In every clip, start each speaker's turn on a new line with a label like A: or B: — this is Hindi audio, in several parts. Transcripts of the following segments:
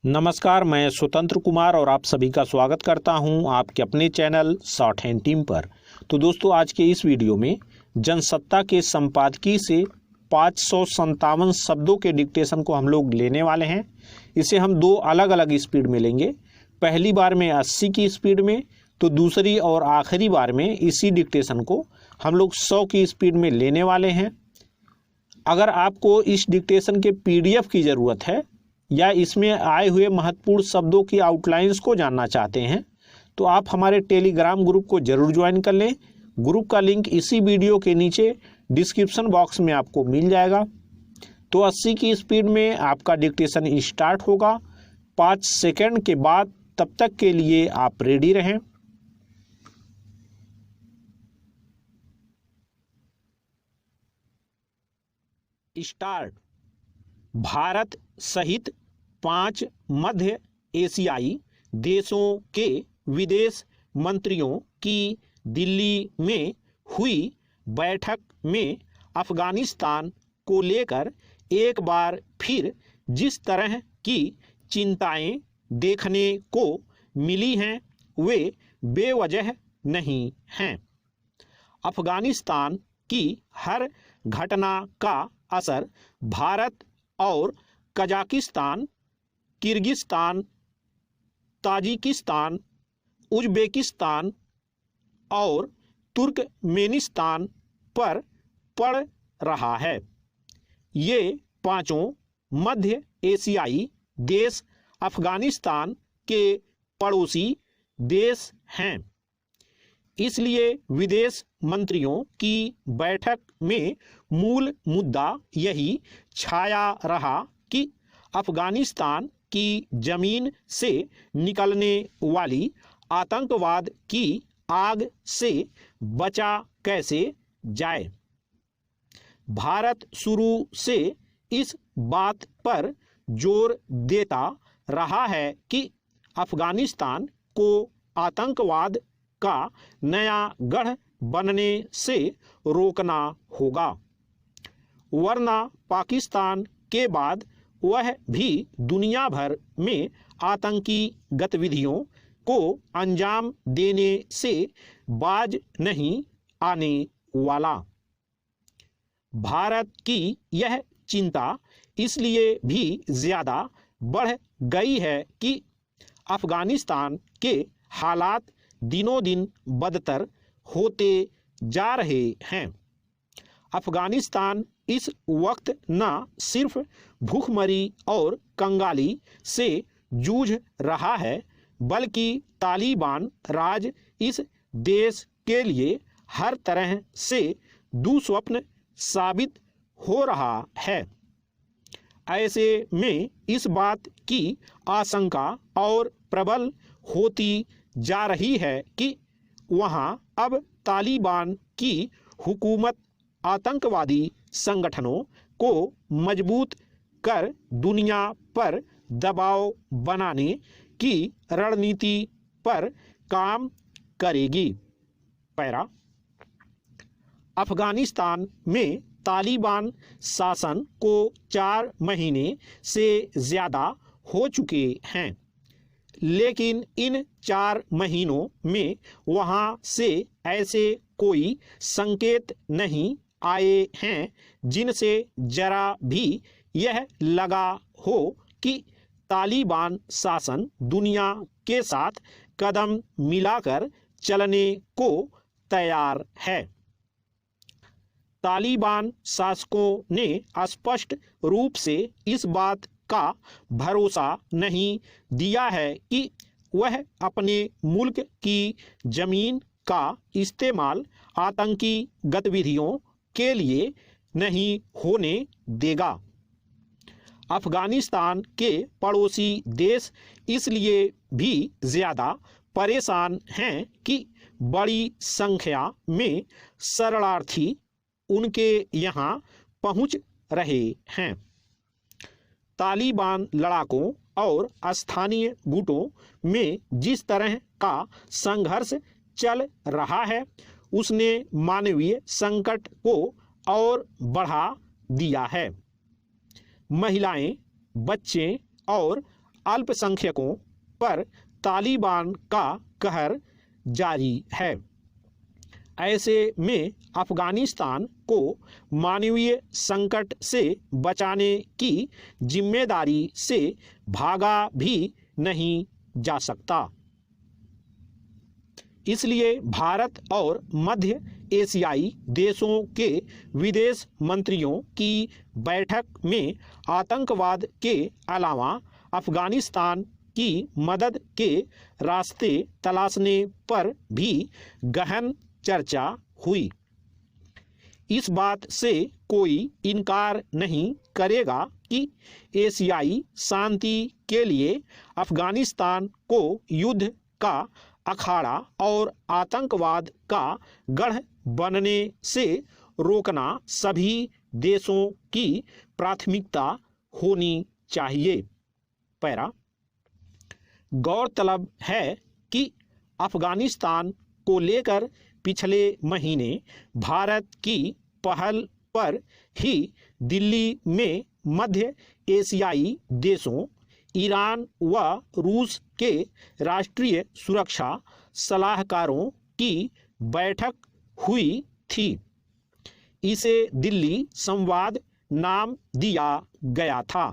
A: नमस्कार, मैं स्वतंत्र कुमार और आप सभी का स्वागत करता हूं आपके अपने चैनल शॉर्ट हैंड टीम पर। तो दोस्तों, आज के इस वीडियो में जनसत्ता के संपादकीय से 557 शब्दों के डिक्टेशन को हम लोग लेने वाले हैं। इसे हम दो अलग अलग स्पीड में लेंगे। पहली बार में 80 की स्पीड में, तो दूसरी और आखिरी बार में इसी डिक्टेशन को हम लोग 100 की स्पीड में लेने वाले हैं। अगर आपको इस डिक्टेशन के PDF की ज़रूरत है या इसमें आए हुए महत्वपूर्ण शब्दों की आउटलाइंस को जानना चाहते हैं तो आप हमारे टेलीग्राम ग्रुप को जरूर ज्वाइन कर लें। ग्रुप का लिंक इसी वीडियो के नीचे डिस्क्रिप्शन बॉक्स में आपको मिल जाएगा। तो 80 की स्पीड में आपका डिक्टेशन स्टार्ट होगा 5 सेकंड के बाद। तब तक के लिए आप रेडी रहें। स्टार्ट। भारत सहित 5 मध्य एशियाई देशों के विदेश मंत्रियों की दिल्ली में हुई बैठक में अफगानिस्तान को लेकर एक बार फिर जिस तरह की चिंताएं देखने को मिली हैं वे बेवजह नहीं हैं। अफगानिस्तान की हर घटना का असर भारत और कजाकिस्तान, किर्गिस्तान, ताजिकिस्तान, उज़्बेकिस्तान और तुर्कमेनिस्तान पर पड़ रहा है। ये पांचों मध्य एशियाई देश अफगानिस्तान के पड़ोसी देश हैं। इसलिए विदेश मंत्रियों की बैठक में मूल मुद्दा यही छाया रहा कि अफगानिस्तान की जमीन से निकलने वाली आतंकवाद की आग से बचा कैसे जाए। भारत शुरू से इस बात पर जोर देता रहा है कि अफगानिस्तान को आतंकवाद का नया गढ़ बनने से रोकना होगा, वरना पाकिस्तान के बाद वह भी दुनिया भर में आतंकी गतिविधियों को अंजाम देने से बाज नहीं आने वाला। भारत की यह चिंता इसलिए भी ज़्यादा बढ़ गई है कि अफगानिस्तान के हालात दिनों दिन बदतर होते जा रहे हैं। अफगानिस्तान इस वक्त न सिर्फ भूखमरी और कंगाली से जूझ रहा है, बल्कि तालिबान राज इस देश के लिए हर तरह से दुस्वप्न साबित हो रहा है। ऐसे में इस बात की आशंका और प्रबल होती जा रही है कि वहां अब तालिबान की हुकूमत आतंकवादी संगठनों को मजबूत कर दुनिया पर दबाव बनाने की रणनीति पर काम करेगी। पैरा। अफगानिस्तान में तालिबान शासन को 4 महीने से ज़्यादा हो चुके हैं, लेकिन इन 4 महीनों में वहां से ऐसे कोई संकेत नहीं आए हैं जिनसे जरा भी यह लगा हो कि तालिबान शासन दुनिया के साथ कदम मिलाकर चलने को तैयार है। तालिबान शासकों ने स्पष्ट रूप से इस बात का भरोसा नहीं दिया है कि वह अपने मुल्क की जमीन का इस्तेमाल आतंकी गतिविधियों के लिए नहीं होने देगा। अफगानिस्तान के पड़ोसी देश इसलिए भी ज़्यादा परेशान हैं कि बड़ी संख्या में शरणार्थी उनके यहाँ पहुँच रहे हैं। तालिबान लड़ाकों और स्थानीय गुटों में जिस तरह का संघर्ष चल रहा है उसने मानवीय संकट को और बढ़ा दिया है। महिलाएं, बच्चे और अल्पसंख्यकों पर तालिबान का कहर जारी है। ऐसे में अफगानिस्तान को मानवीय संकट से बचाने की जिम्मेदारी से भागा भी नहीं जा सकता। इसलिए भारत और मध्य एशियाई देशों के विदेश मंत्रियों की बैठक में आतंकवाद के अलावा अफगानिस्तान की मदद के रास्ते तलाशने पर भी गहन चर्चा हुई। इस बात से कोई इनकार नहीं करेगा कि एशियाई शांति के लिए अफगानिस्तान को युद्ध का अखाड़ा और आतंकवाद का गढ़ बनने से रोकना सभी देशों की प्राथमिकता होनी चाहिए। पैरा गौरतलब है कि अफगानिस्तान को लेकर पिछले महीने भारत की पहल पर ही दिल्ली में मध्य एशियाई देशों ईरान व रूस के राष्ट्रीय सुरक्षा सलाहकारों की बैठक हुई थी। इसे दिल्ली संवाद नाम दिया गया था।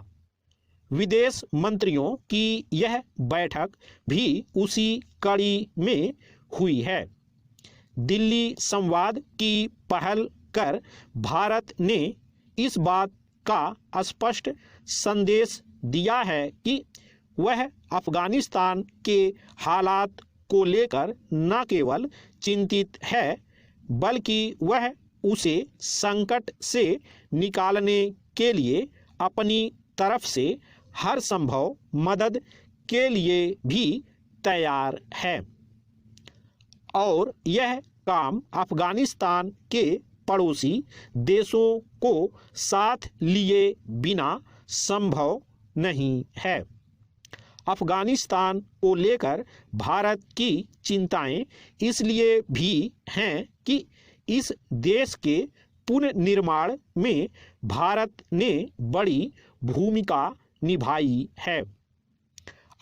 A: विदेश मंत्रियों की यह बैठक भी उसी कड़ी में हुई है। दिल्ली संवाद की पहल कर भारत ने इस बात का स्पष्ट संदेश दिया है कि वह अफगानिस्तान के हालात को लेकर न केवल चिंतित है बल्कि वह उसे संकट से निकालने के लिए अपनी तरफ से हर संभव मदद के लिए भी तैयार है और यह काम अफगानिस्तान के पड़ोसी देशों को साथ लिए बिना संभव नहीं है। अफगानिस्तान को लेकर भारत की चिंताएं इसलिए भी हैं कि इस देश के पुनर्निर्माण में भारत ने बड़ी भूमिका निभाई है।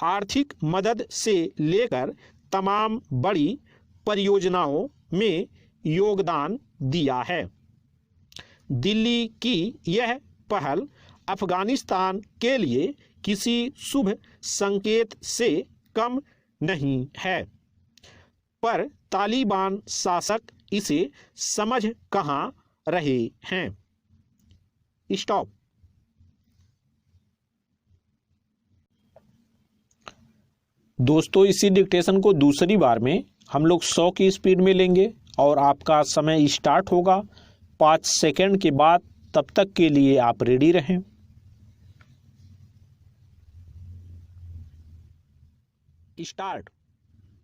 A: आर्थिक मदद से लेकर तमाम बड़ी परियोजनाओं में योगदान दिया है। दिल्ली की यह पहल अफगानिस्तान के लिए किसी शुभ संकेत से कम नहीं है, पर तालिबान शासक इसे समझ कहाँ रहे हैं। स्टॉप। दोस्तों, इसी डिक्टेशन को दूसरी बार में हम लोग 100 की स्पीड में लेंगे और आपका समय स्टार्ट होगा 5 सेकंड के बाद। तब तक के लिए आप रेडी रहें। स्टार्ट।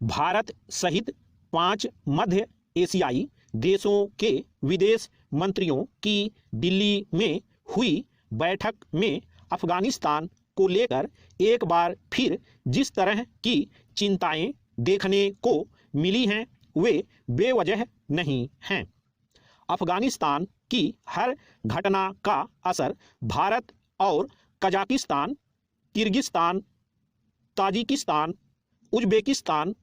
A: भारत सहित 5 मध्य एशियाई देशों के विदेश मंत्रियों की दिल्ली में हुई बैठक में अफगानिस्तान को लेकर एक बार फिर जिस तरह की चिंताएं देखने को मिली हैं वे बेवजह नहीं हैं। अफगानिस्तान की हर घटना का असर भारत और कजाकिस्तान, किर्गिस्तान, ताजिकिस्तान, उज्बेकिस्तान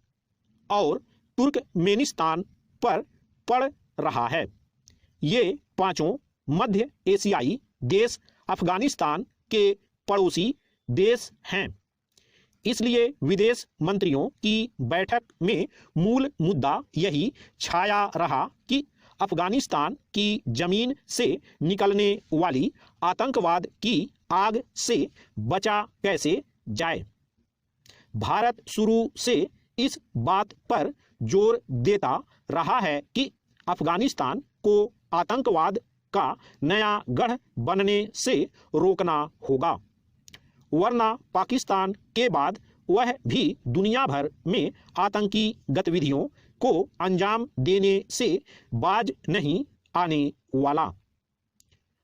A: और तुर्कमेनिस्तान पर पड़ रहा है। ये पांचों मध्य एशियाई देश अफगानिस्तान के पड़ोसी देश हैं। इसलिए विदेश मंत्रियों की बैठक में मूल मुद्दा यही छाया रहा कि अफगानिस्तान की जमीन से निकलने वाली आतंकवाद की आग से बचा कैसे जाए। भारत शुरू से इस बात पर जोर देता रहा है कि अफगानिस्तान को आतंकवाद का नया गढ़ बनने से रोकना होगा, वरना पाकिस्तान के बाद वह भी दुनिया भर में आतंकी गतिविधियों को अंजाम देने से बाज नहीं आने वाला।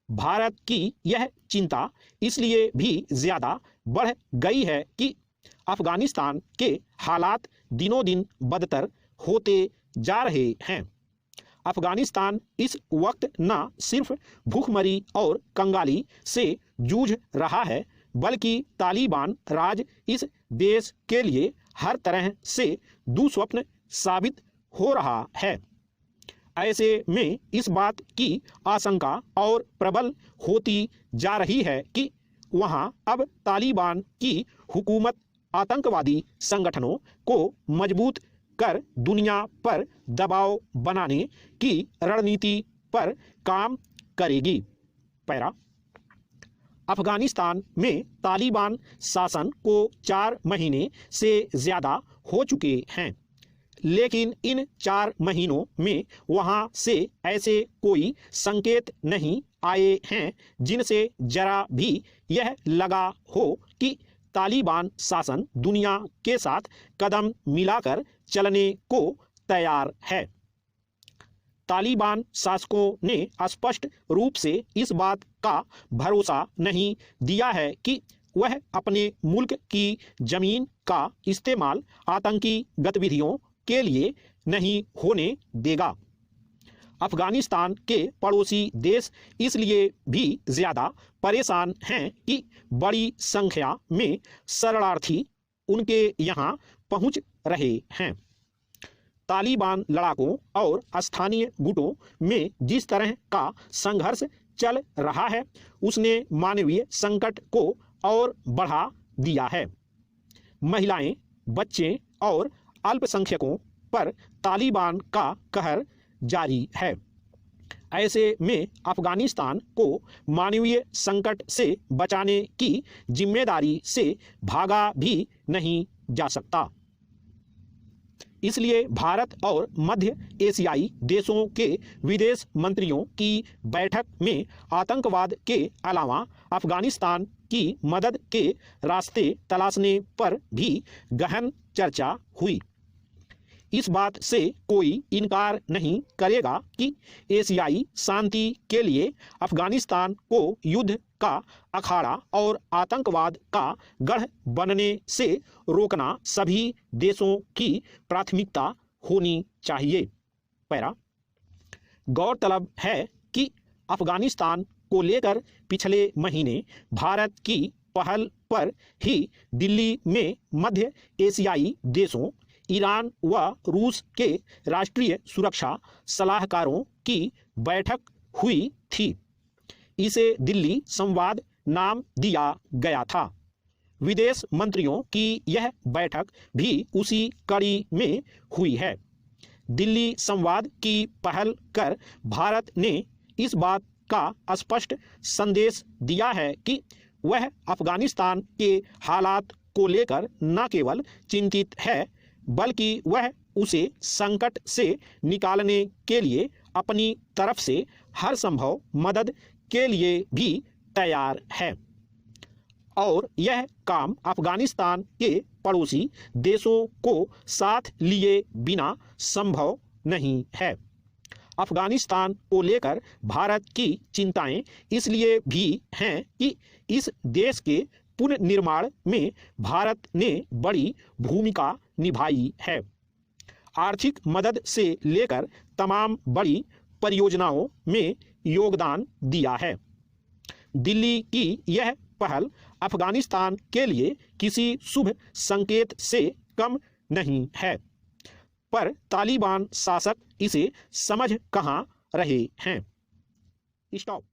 A: भारत की यह चिंता इसलिए भी ज्यादा बढ़ गई है कि अफगानिस्तान के हालात दिनों दिन बदतर होते जा रहे हैं। अफगानिस्तान इस वक्त न सिर्फ भूखमरी और कंगाली से जूझ रहा है बल्कि तालिबान राज इस देश के लिए हर तरह से दुस्वप्न साबित हो रहा है। ऐसे में इस बात की आशंका और प्रबल होती जा रही है कि वहां अब तालिबान की हुकूमत आतंकवादी संगठनों को मजबूत कर दुनिया पर दबाव बनाने की रणनीति पर काम करेगी। पैरा अफगानिस्तान में तालिबान शासन को 4 महीने से ज़्यादा हो चुके हैं, लेकिन इन 4 महीनों में वहां से ऐसे कोई संकेत नहीं आए हैं जिनसे जरा भी यह लगा हो कि तालिबान शासन दुनिया के साथ कदम मिलाकर चलने को तैयार है। तालिबान शासकों ने स्पष्ट रूप से इस बात का भरोसा नहीं दिया है कि वह अपने मुल्क की जमीन का इस्तेमाल आतंकी गतिविधियों के लिए नहीं होने देगा। अफगानिस्तान के पड़ोसी देश इसलिए भी ज़्यादा परेशान हैं कि बड़ी संख्या में शरणार्थी उनके यहाँ पहुँच रहे हैं। तालिबान लड़ाकों और स्थानीय गुटों में जिस तरह का संघर्ष चल रहा है उसने मानवीय संकट को और बढ़ा दिया है। महिलाएं, बच्चे और अल्पसंख्यकों पर तालिबान का कहर जारी है। ऐसे में अफगानिस्तान को मानवीय संकट से बचाने की जिम्मेदारी से भागा भी नहीं जा सकता। इसलिए भारत और मध्य एशियाई देशों के विदेश मंत्रियों की बैठक में आतंकवाद के अलावा अफगानिस्तान की मदद के रास्ते तलाशने पर भी गहन चर्चा हुई। इस बात से कोई इनकार नहीं करेगा कि एशियाई शांति के लिए अफगानिस्तान को युद्ध का अखाड़ा और आतंकवाद का गढ़ बनने से रोकना सभी देशों की प्राथमिकता होनी चाहिए। पैरा गौरतलब है कि अफगानिस्तान को लेकर पिछले महीने भारत की पहल पर ही दिल्ली में मध्य एशियाई देशों, ईरान व रूस के राष्ट्रीय सुरक्षा सलाहकारों की बैठक हुई थी। इसे दिल्ली संवाद नाम दिया गया था। विदेश मंत्रियों की यह बैठक भी उसी कड़ी में हुई है। दिल्ली संवाद की पहल कर भारत ने इस बात का स्पष्ट संदेश दिया है कि वह अफगानिस्तान के हालात को लेकर न केवल चिंतित है बल्कि वह उसे संकट से निकालने के लिए अपनी तरफ से हर संभव मदद के लिए भी तैयार है और यह काम अफगानिस्तान के पड़ोसी देशों को साथ लिए बिना संभव नहीं है। अफगानिस्तान को लेकर भारत की चिंताएं इसलिए भी हैं कि इस देश के पुनर्निर्माण में भारत ने बड़ी भूमिका निभाई है। आर्थिक मदद से लेकर तमाम बड़ी परियोजनाओं में योगदान दिया है। दिल्ली की यह पहल अफगानिस्तान के लिए किसी शुभ संकेत से कम नहीं है, पर तालिबान शासक इसे समझ कहाँ रहे हैं। स्टॉप।